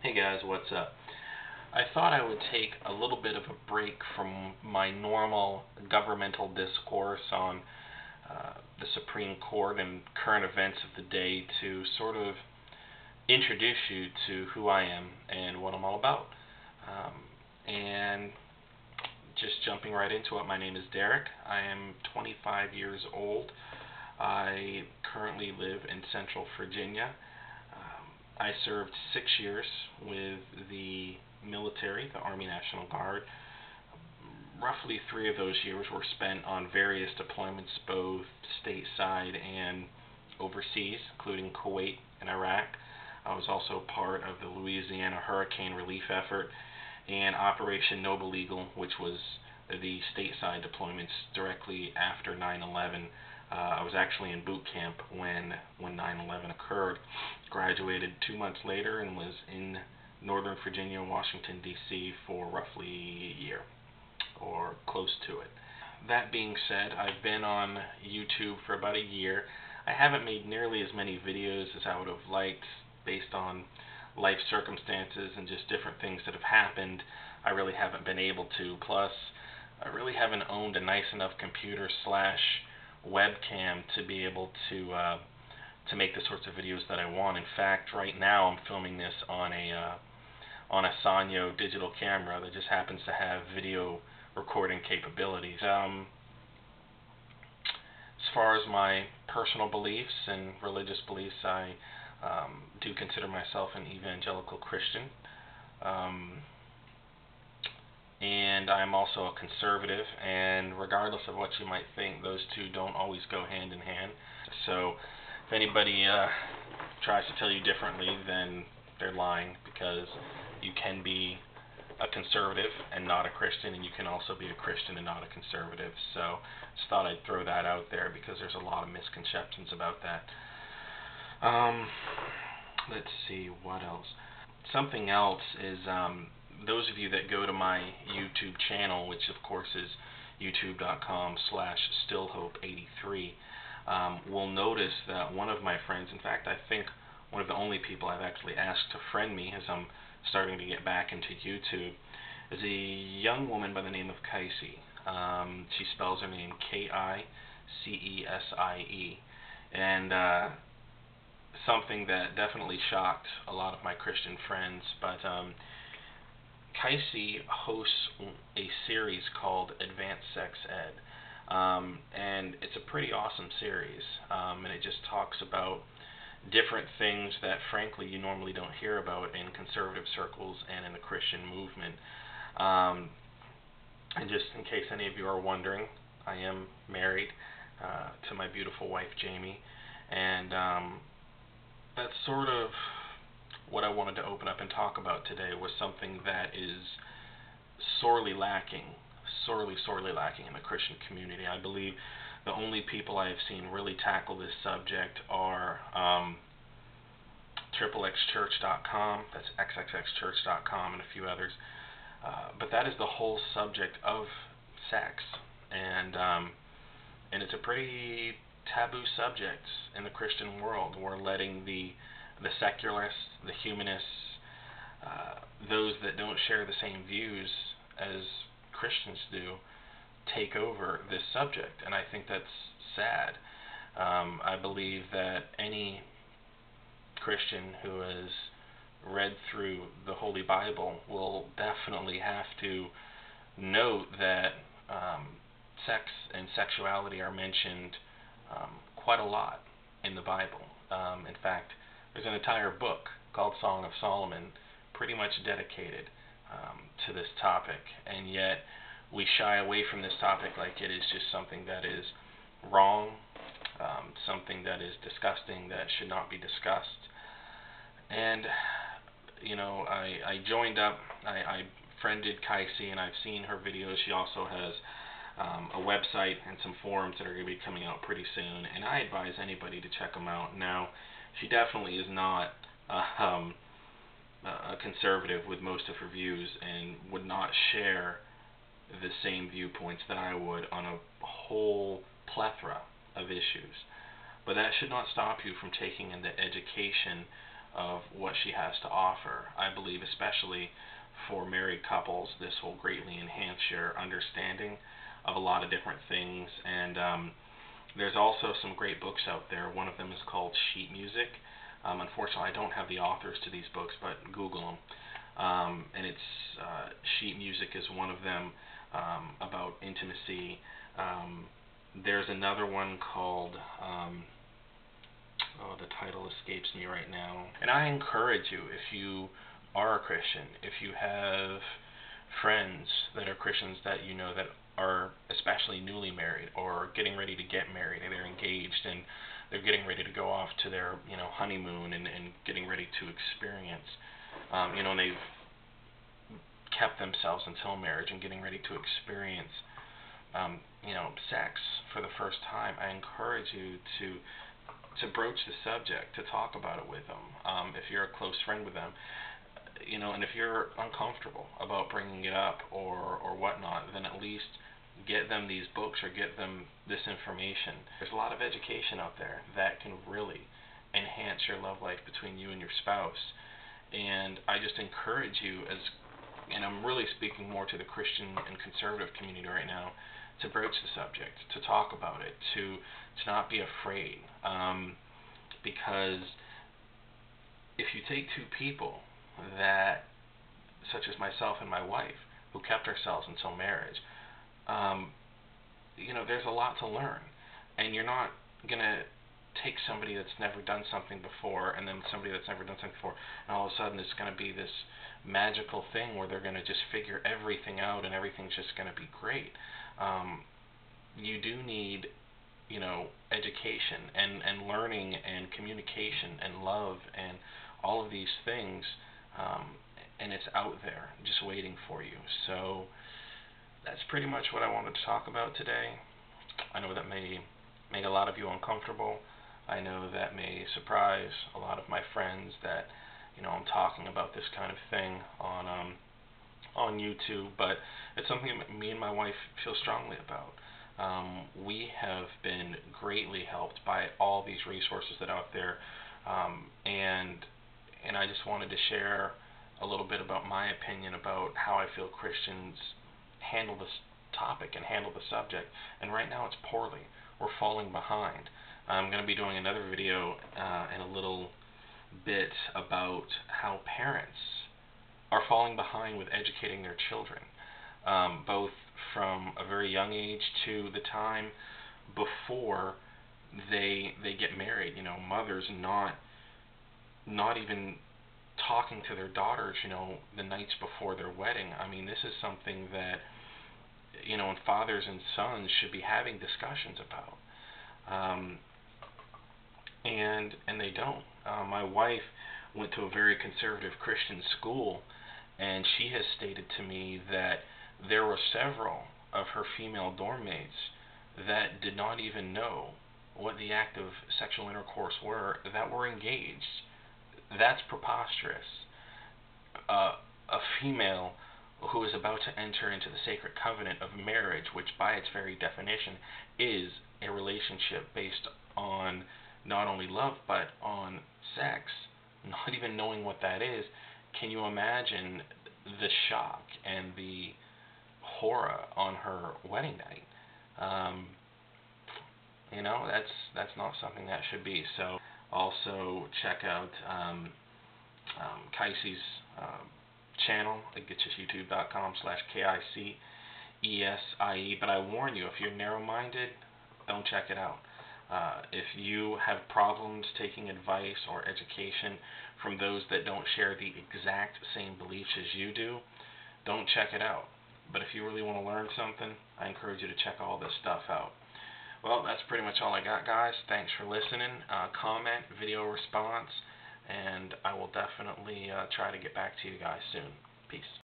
Hey guys, what's up? I thought I would take a little bit of a break from my normal governmental discourse on the Supreme Court and current events of the day to sort of introduce you to who I am and what I'm all about. And just jumping right into it, my name is Derek. I am 25 years old. I currently live in Central Virginia. I served 6 years with the military, the Army National Guard. Roughly 3 of those years were spent on various deployments, both stateside and overseas, including Kuwait and Iraq. I was also part of the Louisiana hurricane relief effort and Operation Noble Eagle, which was the stateside deployments directly after 9/11. I was actually in boot camp when 9/11 occurred. Graduated 2 months later and was in Northern Virginia and Washington, D.C. for roughly a year or close to it. That being said, I've been on YouTube for about a year. I haven't made nearly as many videos as I would have liked based on life circumstances and just different things that have happened. I really haven't been able to. Plus, I really haven't owned a nice enough computer slash webcam to be able to make the sorts of videos that I want. In fact, right now I'm filming this on a Sanyo digital camera that just happens to have video recording capabilities. As far as my personal beliefs and religious beliefs, I do consider myself an evangelical Christian. And I'm also a conservative, and regardless of what you might think, those two don't always go hand in hand. So if anybody tries to tell you differently, then they're lying, because you can be a conservative and not a Christian, and you can also be a Christian and not a conservative. So just thought I'd throw that out there because there's a lot of misconceptions about that. Let's see, what else? Something else is those of you that go to my YouTube channel, which of course is youtube.com/stillhope83, will notice that one of my friends, in fact I think one of the only people I've actually asked to friend me as I'm starting to get back into YouTube, is a young woman by the name of Kaisie. She spells her name Kicsie, and something that definitely shocked a lot of my Christian friends, but Kaisie hosts a series called Advanced Sex Ed, and it's a pretty awesome series, and it just talks about different things that frankly you normally don't hear about in conservative circles and in the Christian movement. And just in case any of you are wondering, I am married to my beautiful wife Jamie, and that's sort of what I wanted to open up and talk about today, was something that is sorely lacking in the Christian community. I believe the only people I have seen really tackle this subject are xxxchurch.com, that's xxxchurch.com, and a few others. But that is the whole subject of sex, and it's a pretty taboo subject in the Christian world. We're letting the secularists, the humanists, those that don't share the same views as Christians do, take over this subject, and I think that's sad. I believe that any Christian who has read through the Holy Bible will definitely have to note that sex and sexuality are mentioned quite a lot in the Bible. In fact, there's an entire book called Song of Solomon pretty much dedicated to this topic, and yet we shy away from this topic like it is just something that is wrong, something that is disgusting, that should not be discussed. And you know, I joined up, I friended Kaisie, and I've seen her videos. She also has a website and some forums that are going to be coming out pretty soon, and I advise anybody to check them out. Now, she definitely is not a conservative with most of her views, and would not share the same viewpoints that I would on a whole plethora of issues. But that should not stop you from taking in the education of what she has to offer. I believe especially for married couples, this will greatly enhance your understanding of a lot of different things. And there's also some great books out there. One of them is called Sheet Music. Unfortunately, I don't have the authors to these books, but Google them. And it's Sheet Music is one of them, about intimacy. There's another one called, the title escapes me right now. And I encourage you, if you are a Christian, if you have friends that are Christians that you know that are especially newly married or getting ready to get married, and they're engaged and they're getting ready to go off to their honeymoon and getting ready to experience, and they've kept themselves until marriage and getting ready to experience sex for the first time. I encourage you to broach the subject, to talk about it with them. If you're a close friend with them, and if you're uncomfortable about bringing it up or whatnot, then at least get them these books or get them this information. There's a lot of education out there that can really enhance your love life between you and your spouse. And I just encourage you, and I'm really speaking more to the Christian and conservative community right now, to broach the subject, to talk about it, to not be afraid. Because if you take two people that, such as myself and my wife, who kept ourselves until marriage, there's a lot to learn. And you're not going to take somebody that's never done something before and then somebody that's never done something before, and all of a sudden it's going to be this magical thing where they're going to just figure everything out and everything's just going to be great. You do need, education and learning and communication and love and all of these things, and it's out there just waiting for you. So that's pretty much what I wanted to talk about today. I know that may make a lot of you uncomfortable. I know that may surprise a lot of my friends that I'm talking about this kind of thing on YouTube, but it's something that me and my wife feel strongly about. We have been greatly helped by all these resources that are out there, and I just wanted to share a little bit about my opinion about how I feel Christians handle this topic and handle the subject. And right now it's poorly. We're falling behind. I'm going to be doing another video in a little bit about how parents are falling behind with educating their children, both from a very young age to the time before they get married. Mothers not even talking to their daughters, the nights before their wedding. I mean, this is something that, and fathers and sons should be having discussions about. And they don't. My wife went to a very conservative Christian school, and she has stated to me that there were several of her female dorm mates that did not even know what the act of sexual intercourse were, that were engaged. That's preposterous. A female who is about to enter into the sacred covenant of marriage, which by its very definition is a relationship based on not only love but on sex, not even knowing what that is. Can you imagine the shock and the horror on her wedding night? That's not something that should be. So also check out Kaise's channel. It's just youtube.com/KICESIE. But I warn you, if you're narrow-minded, don't check it out. If you have problems taking advice or education from those that don't share the exact same beliefs as you do, don't check it out. But if you really want to learn something, I encourage you to check all this stuff out. Well, that's pretty much all I got, guys. Thanks for listening. Comment, video response, and I will definitely try to get back to you guys soon. Peace.